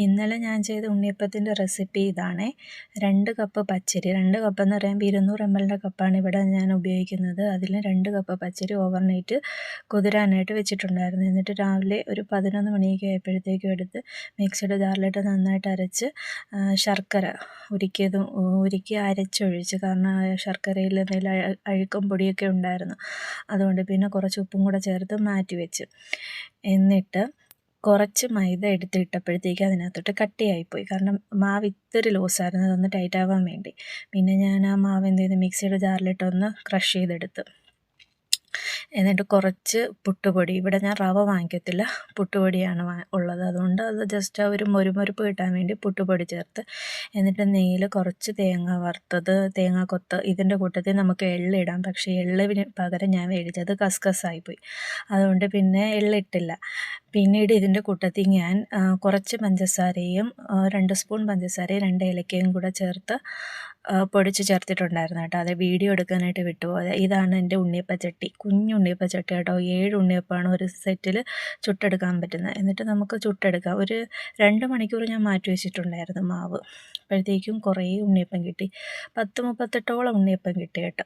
ഇന്നലെ ഞാൻ ചെയ്ത ഉണ്ണിയപ്പത്തിൻ്റെ റെസിപ്പി ഇതാണേ. 2 കപ്പ് പച്ചരി, 2 കപ്പെന്ന് പറയുമ്പോൾ 200 ml കപ്പാണ് ഇവിടെ ഞാൻ ഉപയോഗിക്കുന്നത്. അതിൽ 2 കപ്പ് പച്ചരി ഓവർനൈറ്റ് കുതിരാനായിട്ട് വെച്ചിട്ടുണ്ടായിരുന്നു. എന്നിട്ട് രാവിലെ ഒരു 11 മണിയൊക്കെ ആയപ്പോഴത്തേക്കും എടുത്ത് മിക്സിയുടെ ജാറിലിട്ട് നന്നായിട്ട് അരച്ച് ശർക്കര ഉരുക്കി അരച്ചൊഴിച്ച്, കാരണം ശർക്കരയിൽ എന്തെങ്കിലും അഴുക്കും പൊടിയൊക്കെ ഉണ്ടായിരുന്നു. അതുകൊണ്ട് പിന്നെ കുറച്ച് ഉപ്പും കൂടെ ചേർത്ത് മാറ്റി വെച്ച്, എന്നിട്ട് കുറച്ച് മൈദ എടുത്തിട്ടപ്പോഴത്തേക്ക് അതിനകത്തോട്ട് കട്ടിയായിപ്പോയി. കാരണം മാവ് ഇത്തിരി ലൂസായിരുന്നു, അതൊന്ന് ടൈറ്റ് ആവാൻ വേണ്ടി. പിന്നെ ഞാൻ ആ മാവ് എന്ത് ചെയ്തു, മിക്സിയുടെ ജാറിലിട്ടൊന്ന് ക്രഷ് ചെയ്തെടുത്ത്. എന്നിട്ട് കുറച്ച് പുട്ടുപൊടി, ഇവിടെ ഞാൻ റവ വാങ്ങിക്കത്തില്ല, പുട്ടുപൊടിയാണ് ഉള്ളത്. അതുകൊണ്ട് അത് ജസ്റ്റ് ആ ഒരു മൊരുമൊരുപ്പ് കിട്ടാൻ വേണ്ടി പുട്ടുപൊടി ചേർത്ത്, എന്നിട്ട് നെയ്യിൽ കുറച്ച് തേങ്ങ വറുത്തത്, തേങ്ങാക്കൊത്ത്, ഇതിൻ്റെ കൂട്ടത്തിൽ നമുക്ക് എള്ളിടാം. പക്ഷേ എള്ളിന് പകരം ഞാൻ മേടിച്ചത് കസ്കസായിപ്പോയി, അതുകൊണ്ട് പിന്നെ എള്ളിട്ടില്ല. പിന്നീട് ഇതിൻ്റെ കൂട്ടത്തിൽ ഞാൻ കുറച്ച് പഞ്ചസാരയും 2 സ്പൂൺ പഞ്ചസാരയും 2 ഏലക്കയും കൂടെ ചേർത്ത് പൊടിച്ച് ചേർത്തിട്ടുണ്ടായിരുന്നു കേട്ടോ. അത് വീഡിയോ എടുക്കാനായിട്ട് വിട്ടുപോയത്. ഇതാണ് എൻ്റെ ഉണ്ണിയപ്പച്ചട്ടി, കുഞ്ഞു ഉണ്ണിയപ്പച്ചട്ടി കേട്ടോ. 7 ഉണ്ണിയപ്പമാണ് ഒരു സെറ്റിൽ ചുട്ടെടുക്കാൻ പറ്റുന്നത്. എന്നിട്ട് നമുക്ക് ചുട്ടെടുക്കാം. ഒരു 2 മണിക്കൂർ ഞാൻ മാറ്റി വെച്ചിട്ടുണ്ടായിരുന്നു മാവ്. അപ്പോഴത്തേക്കും കുറേ ഉണ്ണിയപ്പം കിട്ടി, 10-38ഓളം ഉണ്ണിയപ്പം കിട്ടി കേട്ടോ.